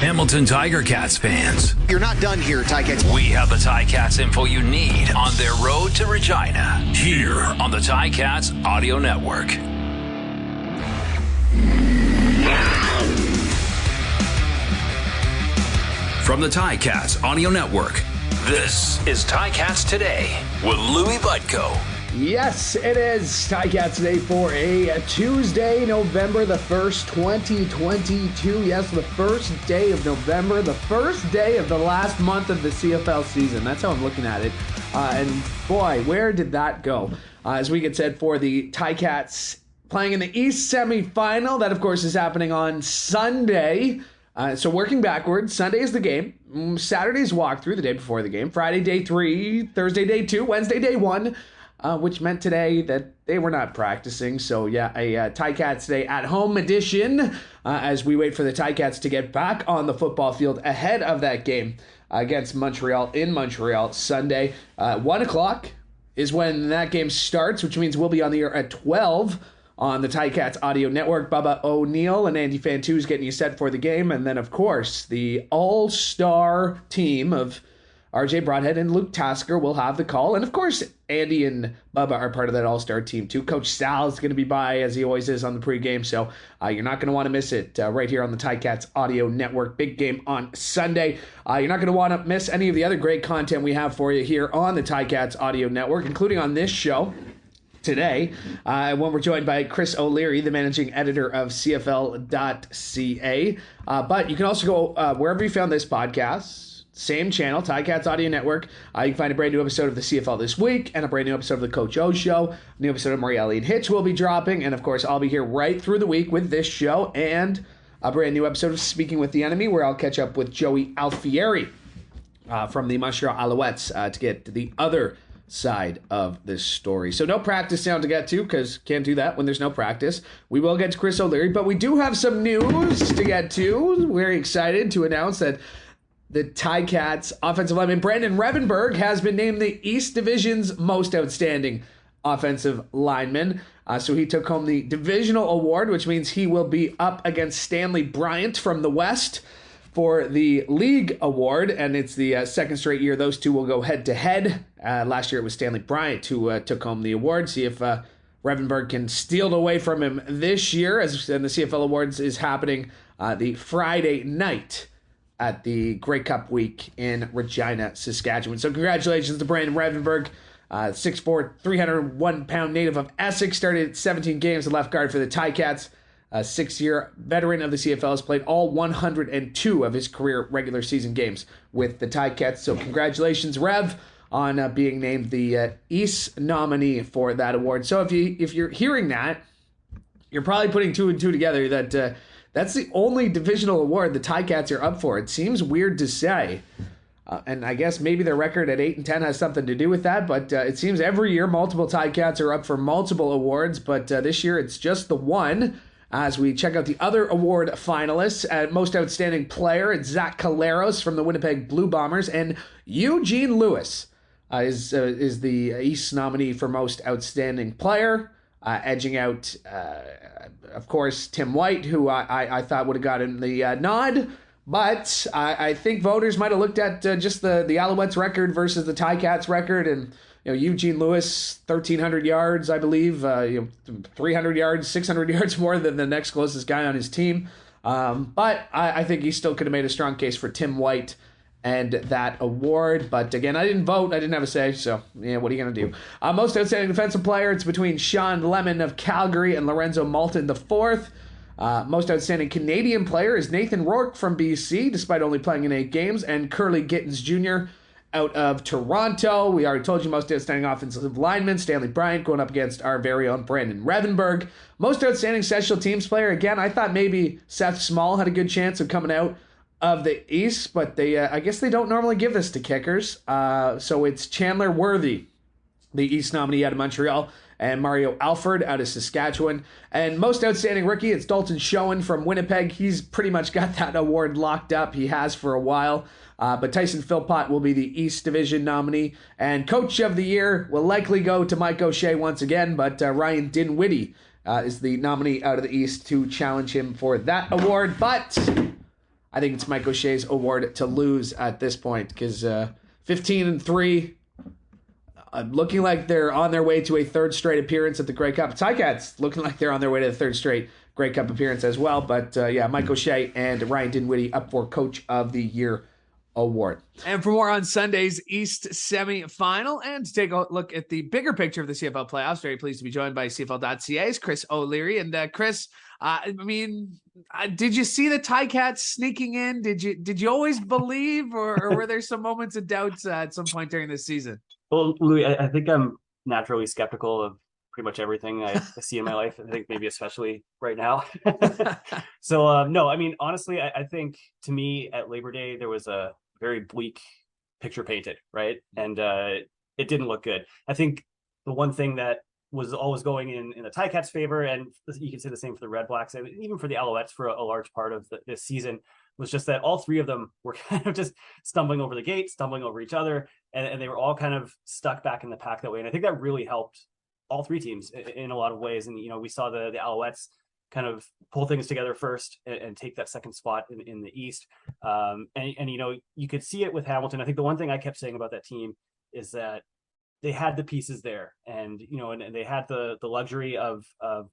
Hamilton Tiger Cats fans, You're not done here, Ticats. we have the Ticats info you need on their road to Regina. Here on the Ticats Audio Network. From the Ticats Audio Network, this is Ticats Today with Louie Butko. Yes, it is Ticats Today for a Tuesday, November the 1st, 2022. Yes, the first day of November, the first day of the last month of the CFL season. That's how I'm looking at it. And boy, where did that go? As we get set for the Ticats playing in the East semifinal. That, of course, is happening on Sunday. So working backwards, Sunday is the game. Saturday's walkthrough the day before the game. Friday, day 3. Thursday, day 2. Wednesday, day 1. Which meant today that they were not practicing. So, yeah, a Ticats Today at home edition as we wait for the Ticats to get back on the football field ahead of that game against Montreal in Montreal Sunday. 1 o'clock is when that game starts, which means we'll be on the air at 12 on the Ticats Audio Network. Bubba O'Neill and Andy Fantus getting you set for the game. And then, of course, the all-star team of RJ Broadhead and Luke Tasker will have the call. And, of course, Andy and Bubba are part of that all-star team, too. Coach Sal is going to be by, as he always is, on the pregame. So you're not going to want to miss it right here on the Ticats Audio Network. Big game on Sunday. You're not going to want to miss any of the other great content we have for you here on the Ticats Audio Network, including on this show today, when we're joined by Chris O'Leary, the managing editor of CFL.ca. But you can also go wherever you found this podcast. Same channel, Ticats Audio Network. You can find a brand new episode of the CFL This Week and a brand new episode of the Coach O Show. A new episode of Marielli and Hitch will be dropping. And, of course, I'll be here right through the week with this show and a brand new episode of Speaking with the Enemy, where I'll catch up with Joey Alfieri from the Montreal Alouettes to get to the other side of this story. So no practice sound to get to, because can't do that when there's no practice. We will get to Chris O'Leary, but we do have some news to get to. Very excited to announce that the Ticats offensive lineman Brandon Revenberg has been named the East Division's most outstanding offensive lineman. So he took home the divisional award, which means he will be up against Stanley Bryant from the West for the league award. And it's the second straight year those two will go head to head. Last year it was Stanley Bryant who took home the award. See if Revenberg can steal it away from him this year, as and the CFL Awards is happening the Friday night at the Grey Cup week in Regina, Saskatchewan. So congratulations to Brandon Revenberg, 6'4", 301-pound native of Essex, started 17 games at left guard for the Ticats. A 6-year veteran of the CFL, has played all 102 of his career regular season games with the Ticats. So congratulations, Rev, on being named the East nominee for that award. So if you're hearing that, you're probably putting two and two together that that's the only divisional award the Ticats are up for. It seems weird to say, and I guess maybe their record at 8-10 has something to do with that, but it seems every year multiple Ticats are up for multiple awards, but this year it's just the one. As we check out the other award finalists, at Most Outstanding Player, it's Zach Caleros from the Winnipeg Blue Bombers, and Eugene Lewis is the East nominee for Most Outstanding Player. Edging out, of course, Tim White, who I thought would have gotten the nod. But I think voters might have looked at just the Alouettes record versus the Ticats record. And, Eugene Lewis, 1,300 yards, I believe, 300 yards, 600 yards more than the next closest guy on his team. But I think he still could have made a strong case for Tim White and that award. But again, I didn't vote. I didn't have a say. So, what are you going to do? Most Outstanding Defensive Player, it's between Sean Lemon of Calgary and Lorenzo Malton IV. Most Outstanding Canadian Player is Nathan Rourke from BC, despite only playing in 8 games, and Curly Gittins Jr. out of Toronto. We already told you Most Outstanding Offensive Lineman, Stanley Bryant, going up against our very own Brandon Revenberg. Most Outstanding Special Teams Player, again, I thought maybe Seth Small had a good chance of coming out of the East, but they I guess they don't normally give this to kickers. So it's Chandler Worthy, the East nominee out of Montreal, and Mario Alford out of Saskatchewan. And Most Outstanding Rookie, it's Dalton Schoen from Winnipeg. He's pretty much got that award locked up. He has for a while. But Tyson Philpott will be the East Division nominee. And Coach of the Year will likely go to Mike O'Shea once again, but Ryan Dinwiddie is the nominee out of the East to challenge him for that award. But I think it's Mike O'Shea's award to lose at this point because 15-3, looking like they're on their way to a third straight appearance at the Grey Cup. Ticats looking like they're on their way to the third straight Grey Cup appearance as well. But Mike O'Shea and Ryan Dinwiddie up for Coach of the Year award. And for more on Sunday's East semi-final and to take a look at the bigger picture of the CFL playoffs, very pleased to be joined by CFL.ca's Chris O'Leary. And Chris, did you see the Ticats sneaking in? Did you always believe, or were there some moments of doubts at some point during this season? Well, Louie, I think I'm naturally skeptical of pretty much everything I see in my life. I think maybe especially right now. So, no, I mean, honestly, I think to me at Labor Day, there was a very bleak picture painted, right? And it didn't look good. I think the one thing that was always going in the Ticats' favor, and you can say the same for the Red Blacks, and even for the Alouettes for a large part of this season, was just that all three of them were kind of just stumbling over the gate, stumbling over each other, and they were all kind of stuck back in the pack that way. And I think that really helped all three teams in a lot of ways. And, we saw the Alouettes kind of pull things together first and take that second spot in the East. And you could see it with Hamilton. I think the one thing I kept saying about that team is that they had the pieces there, and and they had the luxury of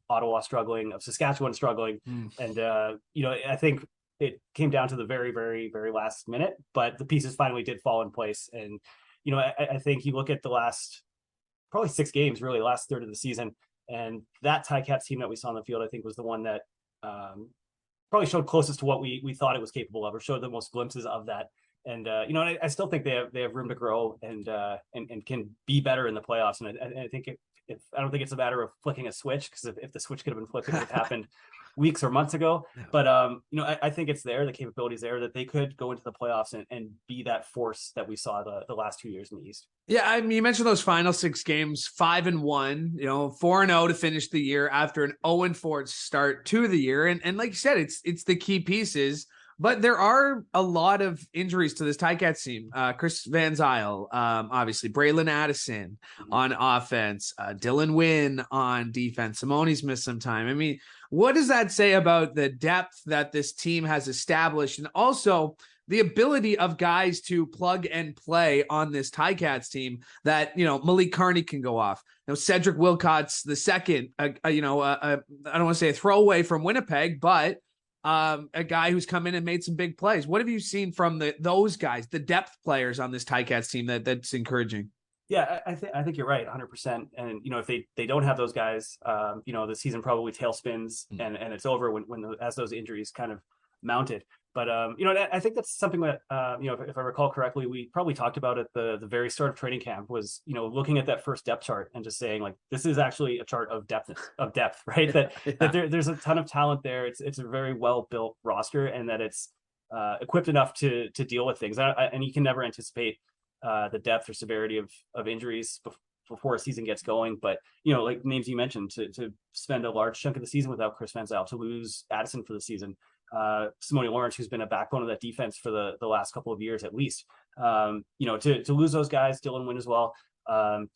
Ottawa struggling, of Saskatchewan struggling. And I think it came down to the very, very, very last minute, but the pieces finally did fall in place. And I think you look at the last probably 6 games, really last third of the season, and that Ticats team that we saw on the field, I think, was the one that probably showed closest to what we thought it was capable of, or showed the most glimpses of that. And I still think they have room to grow and can be better in the playoffs. And I think if I don't think it's a matter of flicking a switch, because if the switch could have been flicked, it would have happened weeks or months ago. But I think it's there, the capabilities there, that they could go into the playoffs and be that force that we saw the last 2 years in the East. Yeah, I mean, you mentioned those final 6 games, 5-1, 4-0 to finish the year after an 0-4 start to the year. And like you said, it's the key pieces. But there are a lot of injuries to this Ticats team. Chris Van Zyl, obviously, Braylon Addison on offense, Dylan Wynn on defense. Simone's missed some time. I mean, what does that say about the depth that this team has established, and also the ability of guys to plug and play on this Ticats team that, Malik Carney can go off. Cedric Wilcott's the second, I don't want to say a throwaway from Winnipeg, but a guy who's come in and made some big plays. What have you seen from those guys, the depth players on this Ticats team that's encouraging? Yeah, I think you're right, 100%. And if they don't have those guys, the season probably tailspins and it's over as those injuries kind of mounted. But I think that's something that if I recall correctly, we probably talked about at the very start of training camp, was looking at that first depth chart and just saying, like, this is actually a chart of depth, right? That there's a ton of talent there. It's a very well built roster, and that it's equipped enough to deal with things. And you can never anticipate the depth or severity of injuries before a season gets going. But like names you mentioned, to spend a large chunk of the season without Chris Van Zyl, to lose Addison for the season, Simone Lawrence, who's been a backbone of that defense for the last couple of years at least, to lose those guys, Dylan Wynn as well,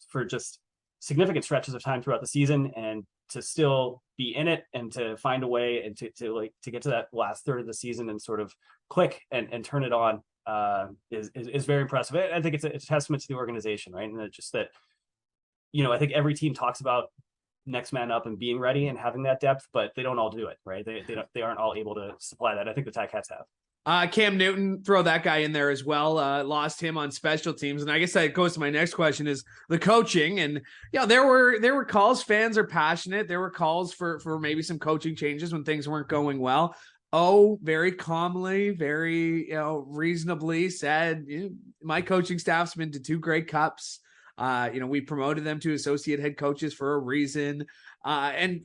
for just significant stretches of time throughout the season, and to still be in it and to find a way and to get to that last third of the season and sort of click and turn it on is very impressive. I think it's a testament to the organization, right? And it's just that, I think every team talks about next man up and being ready and having that depth, but they don't all do it, right? They aren't all able to supply that. I think the Ticats have. Cam Newton, throw that guy in there as well. Lost him on special teams, and I guess that goes to my next question: is the coaching. And there were calls. Fans are passionate. There were calls for maybe some coaching changes when things weren't going well. Very calmly, very reasonably said, my coaching staff's been to 2 Grey Cups. We promoted them to associate head coaches for a reason. I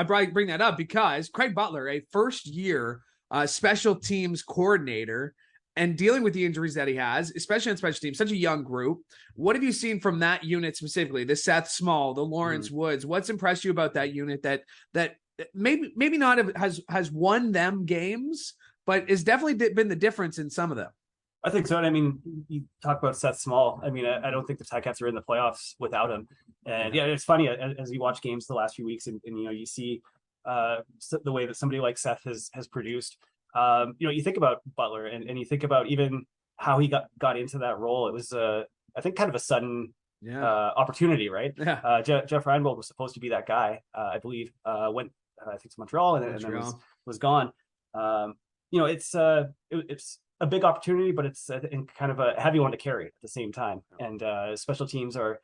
probably bring that up because Craig Butler, a first-year special teams coordinator, and dealing with the injuries that he has, especially on special teams, such a young group. What have you seen from that unit specifically? The Seth Small, the Lawrence Woods. What's impressed you about that unit that maybe not has won them games, but has definitely been the difference in some of them? I think so. And I mean, you talk about Seth Small. I mean, I don't think the Ticats are in the playoffs without him. And it's funny as you watch games the last few weeks, and you see the way that somebody like Seth has produced. You think about Butler and you think about even how he got into that role. It was, I think, kind of a sudden opportunity, right? Yeah. Jeff Reinbold was supposed to be that guy, I believe, went, I think, to Montreal and then was gone. It's a big opportunity, but it's kind of a heavy one to carry at the same time. And special teams are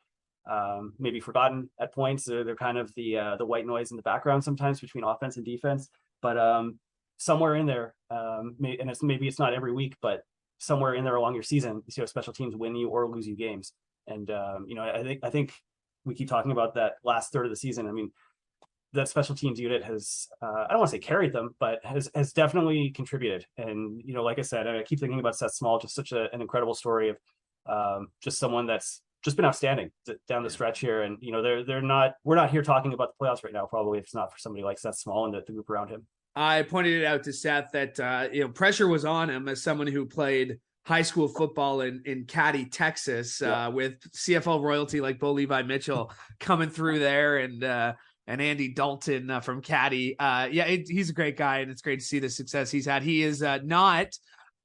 maybe forgotten at points. They're kind of the white noise in the background sometimes between offense and defense. But somewhere in there, and maybe it's not every week, but somewhere in there along your season, you see how special teams win you or lose you games. And I think we keep talking about that last third of the season. I mean, that special teams unit has, I don't want to say carried them, but has definitely contributed. And, like I said, I keep thinking about Seth Small, just such an incredible story of just someone that's just been outstanding down the stretch here. And, we're not here talking about the playoffs right now, probably, if it's not for somebody like Seth Small and the group around him. I pointed it out to Seth that, pressure was on him as someone who played high school football in Caddy, Texas, with CFL royalty like Bo Levi Mitchell coming through there, and Andy Dalton from Caddy. He's a great guy, and it's great to see the success he's had. He is not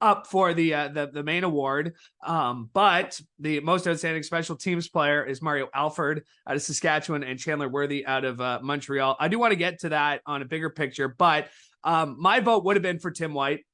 up for the main award, but the most outstanding special teams player is Mario Alford out of Saskatchewan and Chandler Worthy out of Montreal. I do want to get to that on a bigger picture, but my vote would have been for Tim White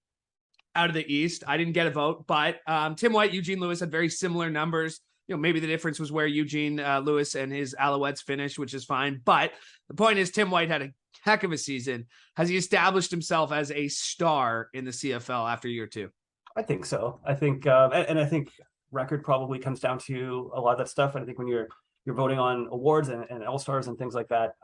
out of the East. I didn't get a vote, but Tim White, Eugene Lewis had very similar numbers. Maybe the difference was where Eugene Lewis and his Alouettes finished, which is fine. But the point is, Tim White had a heck of a season. Has he established himself as a star in the CFL after year two? I think so. I think, and I think record probably comes down to a lot of that stuff. And I think when you're voting on awards and All-Stars and things like that,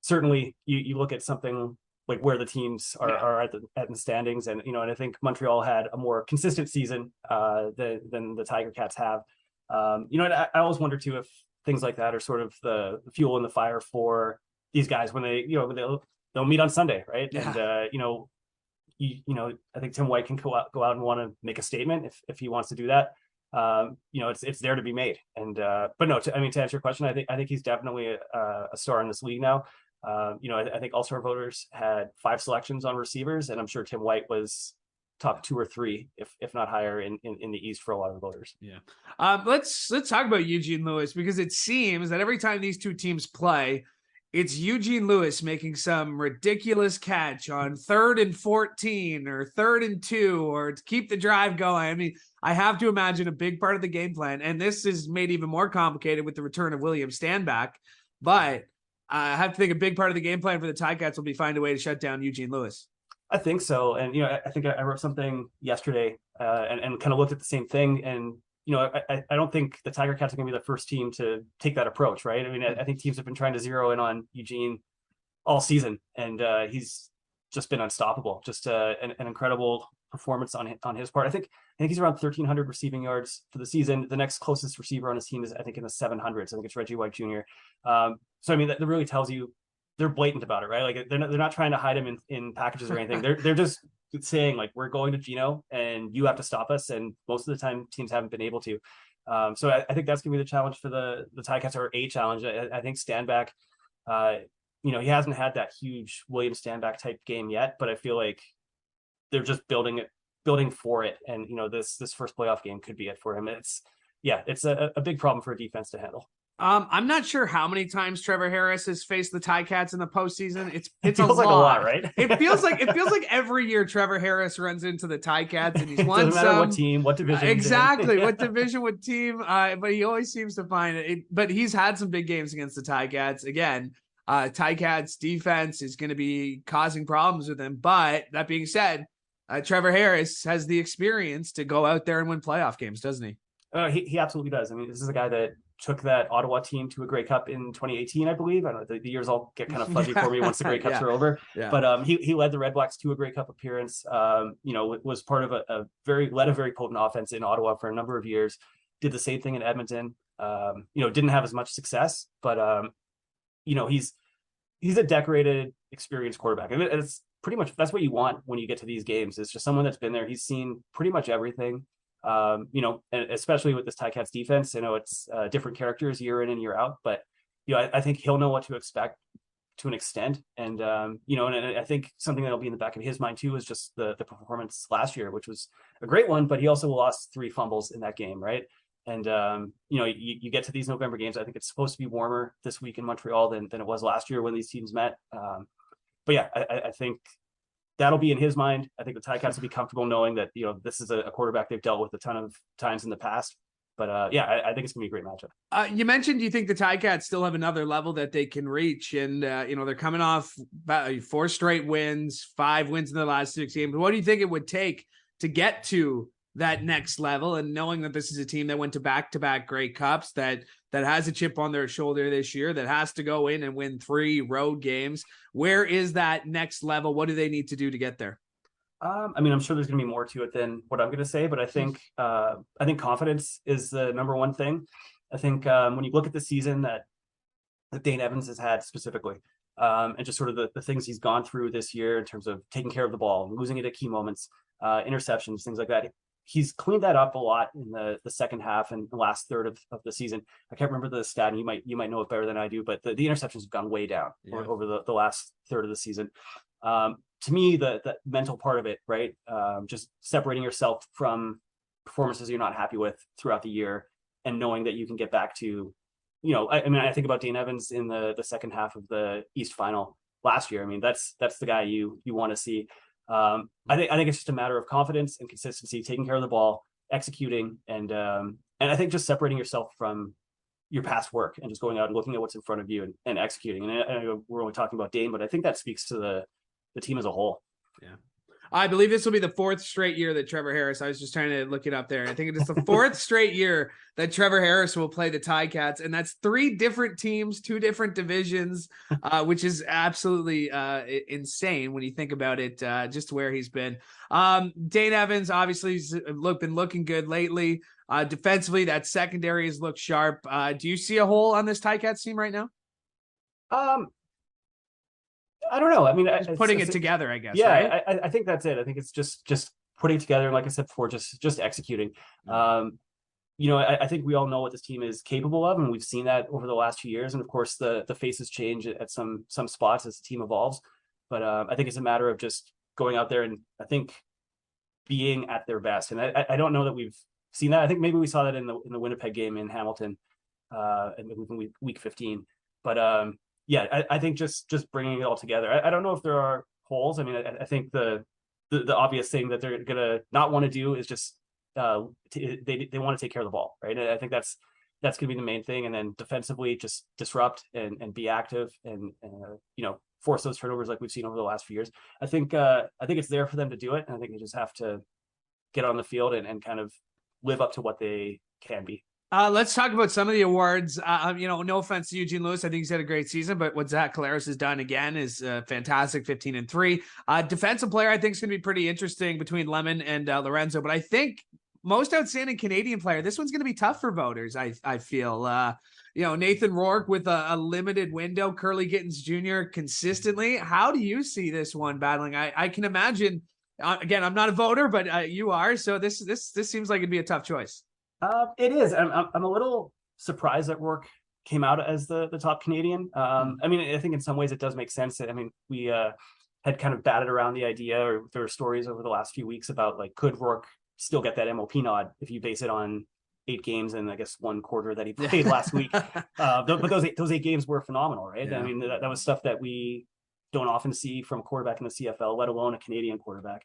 certainly you look at something like where the teams are at the standings, and and I think Montreal had a more consistent season than the Tiger Cats have. I always wonder too if things like that are sort of the fuel in the fire for these guys when they'll meet on Sunday, right? Yeah. And I think Tim White can go out and want to make a statement if he wants to do that. It's there to be made. And but no, to answer your question, I think he's definitely a star in this league now. I think All-Star voters had 5 selections on receivers, and I'm sure Tim White was top 2 or 3, if not higher, in the East for a lot of voters. Yeah. Let's talk about Eugene Lewis, because it seems that every time these two teams play, it's Eugene Lewis making some ridiculous catch on 3rd and 14 or 3rd and 2, or to keep the drive going. I mean, I have to imagine a big part of the game plan, and this is made even more complicated with the return of William Stanback, but I have to think a big part of the game plan for the Ticats will be find a way to shut down Eugene Lewis. I think so. And, I think I wrote something yesterday and kind of looked at the same thing. And, I don't think the Tiger Cats are going to be the first team to take that approach, right? I mean, I think teams have been trying to zero in on Eugene all season, and he's just been unstoppable. Just an incredible performance on his part. I think he's around 1,300 receiving yards for the season. The next closest receiver on his team is, I think, in the 700s. I think it's Reggie White Jr. So, I mean, that really tells you they're blatant about it, right? Like they're not trying to hide him in packages or anything. They're just saying, like, we're going to Geno and you have to stop us. And most of the time teams haven't been able to. So I think that's gonna be the challenge for the Ticats, or a challenge. I think Stanback, he hasn't had that huge William Stanback type game yet, but I feel like they're just building for it. And, this first playoff game could be it for him. It's a big problem for a defense to handle. I'm not sure how many times Trevor Harris has faced the Ticats in the postseason. It feels like a lot, right? It feels like every year Trevor Harris runs into the Ticats, and he's won. Doesn't matter what team, what division. Exactly, what division, what team. But he always seems to find it. But he's had some big games against the Ticats. Again, Ticats defense is going to be causing problems with him. But that being said, Trevor Harris has the experience to go out there and win playoff games, doesn't he? He absolutely does. I mean, this is a guy that took that Ottawa team to a Grey Cup in 2018, I believe. I don't know, the years all get kind of fuzzy for me once the Grey Cups are over. Yeah. But he led the Red Blacks to a Grey Cup appearance. Was part of a very potent offense in Ottawa for a number of years. Did the same thing in Edmonton. Didn't have as much success, but he's a decorated, experienced quarterback. And it's pretty much, that's what you want when you get to these games. It's just someone that's been there. He's seen pretty much everything. And especially with this Ticats defense, it's different characters year in and year out, but I think he'll know what to expect. to an extent. And, and I think something that'll be in the back of his mind too is just the performance last year, which was a great one, but he also lost 3 fumbles in that game, right? And, you get to these November games. I think it's supposed to be warmer this week in Montreal than it was last year when these teams met. But yeah, I think that'll be in his mind. I think the Ticats will be comfortable knowing that, this is a quarterback they've dealt with a ton of times in the past. But I think it's gonna be a great matchup. You mentioned you think the Ticats still have another level that they can reach, and they're coming off 4 straight wins, 5 wins in the last 6 games. What do you think it would take to get to that next level? And knowing that this is a team that went to back-to-back Grey Cups, that has a chip on their shoulder this year, that has to go in and win 3 road games, where is that next level? What do they need to do to get there? I'm sure there's going to be more to it than what I'm going to say, but I think confidence is the number one thing. I think when you look at the season that Dane Evans has had specifically, and just sort of the things he's gone through this year in terms of taking care of the ball, losing it at key moments, interceptions, things like that. He's cleaned that up a lot in the second half and the last third of the season. I can't remember the stat, and you might know it better than I do, but the interceptions have gone way down over the last third of the season. To me, the mental part of it, right? Just separating yourself from performances you're not happy with throughout the year and knowing that you can get back to, I think about Dane Evans in the second half of the East Final last year. I mean, that's the guy you want to see. I think it's just a matter of confidence and consistency, taking care of the ball, executing, and I think just separating yourself from your past work and just going out and looking at what's in front of you and executing. And I know we're only talking about Dane, but I think that speaks to the team as a whole. Yeah. I believe this will be the 4th straight year that Trevor Harris, I was just trying to look it up there. I think it is the 4th straight year that Trevor Harris will play the Ticats, and that's 3 different teams, 2 different divisions, which is absolutely insane when you think about it, just where he's been. Dane Evans obviously has been looking good lately. Defensively, that secondary has looked sharp. Do you see a hole on this Ticats team right now? I don't know. I mean, just putting it together, I guess. Yeah, right? I think that's it. I think it's just putting together, and like I said before, just executing. I think we all know what this team is capable of, and we've seen that over the last few years. And of course, the faces change at some spots as the team evolves. But I think it's a matter of just going out there and I think being at their best. And I don't know that we've seen that. I think maybe we saw that in the Winnipeg game in Hamilton, in week 15. But I think just bringing it all together. I don't know if there are holes. I mean, I think the obvious thing that they're gonna not want to do is just they want to take care of the ball, right? And I think that's gonna be the main thing. And then defensively, just disrupt and be active and force those turnovers like we've seen over the last few years. I think it's there for them to do it, and I think they just have to get on the field and kind of live up to what they can be. Let's talk about some of the awards. No offense to Eugene Lewis. I think he's had a great season, but what Zach Collaros has done again is fantastic, 15-3. Defensive player, I think, is going to be pretty interesting between Lemon and Lorenzo, but I think most outstanding Canadian player, this one's going to be tough for voters, I feel. Nathan Rourke with a limited window, Curly Gittins Jr. consistently. How do you see this one battling? I can imagine, again, I'm not a voter, but you are, so this seems like it'd be a tough choice. It is. I'm a little surprised that Rourke came out as the top Canadian. I mean, I think in some ways it does make sense. I mean, we had kind of batted around the idea, or there were stories over the last few weeks about could Rourke still get that MOP nod if you base it on 8 games and I guess 1 quarter that he played last week. But those 8 games were phenomenal, right? Yeah. I mean, that was stuff that we don't often see from a quarterback in the CFL, let alone a Canadian quarterback.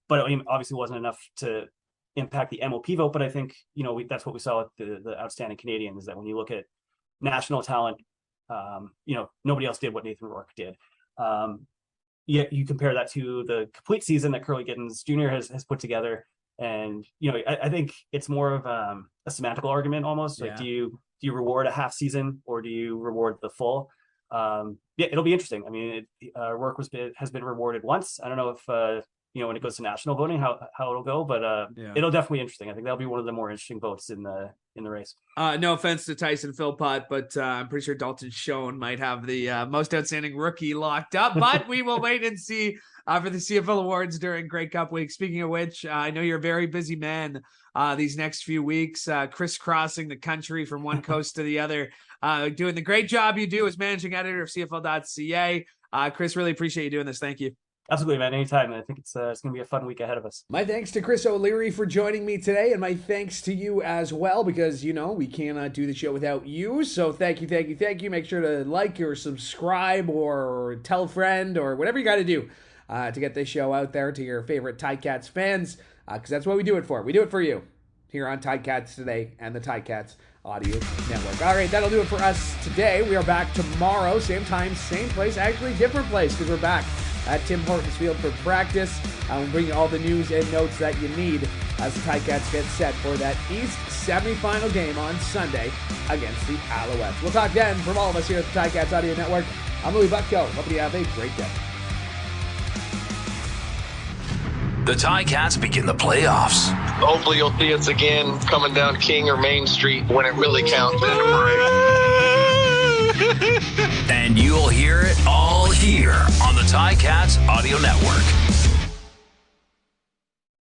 But I mean, obviously wasn't enough to impact the MOP vote, but I think that's what we saw with the outstanding Canadian, is that when you look at national talent, nobody else did what Nathan Rourke did. You compare that to the complete season that Curly Gittins Jr. has put together, and I think it's more of a semantical argument almost. Like, do you reward a half season or do you reward the full? It'll be interesting. I mean, Rourke has been rewarded once. I don't know if when it goes to national voting, how it'll go, but it'll definitely be interesting. I think that'll be one of the more interesting votes in the race. No offense to Tyson Philpott, but I'm pretty sure Dalton Schoen might have the most outstanding rookie locked up, but we will wait and see for the CFL awards during Grey Cup week. Speaking of which, I know you're a very busy man these next few weeks, crisscrossing the country from one coast to the other, doing the great job you do as managing editor of CFL.ca. Chris, really appreciate you doing this. Thank you. Absolutely, man. Anytime. I think it's going to be a fun week ahead of us. My thanks to Chris O'Leary for joining me today, and my thanks to you as well, because, we cannot do the show without you. So thank you. Make sure to like or subscribe or tell a friend or whatever you got to do to get this show out there to your favorite Ticats fans, because that's what we do it for. We do it for you here on Ticats Today and the Ticats Audio Network. All right, that'll do it for us today. We are back tomorrow, same time, same place, actually different place, because we're back at Tim Hortons Field for practice. We'll bring you all the news and notes that you need as the Ticats get set for that East semifinal game on Sunday against the Alouettes. We'll talk then. From all of us here at the Ticats Audio Network, I'm Louie Buckko. Hope you have a great day. The Ticats begin the playoffs. Hopefully you'll see us again coming down King or Main Street when it really counts. And you'll hear it all here on the Ticats Audio Network.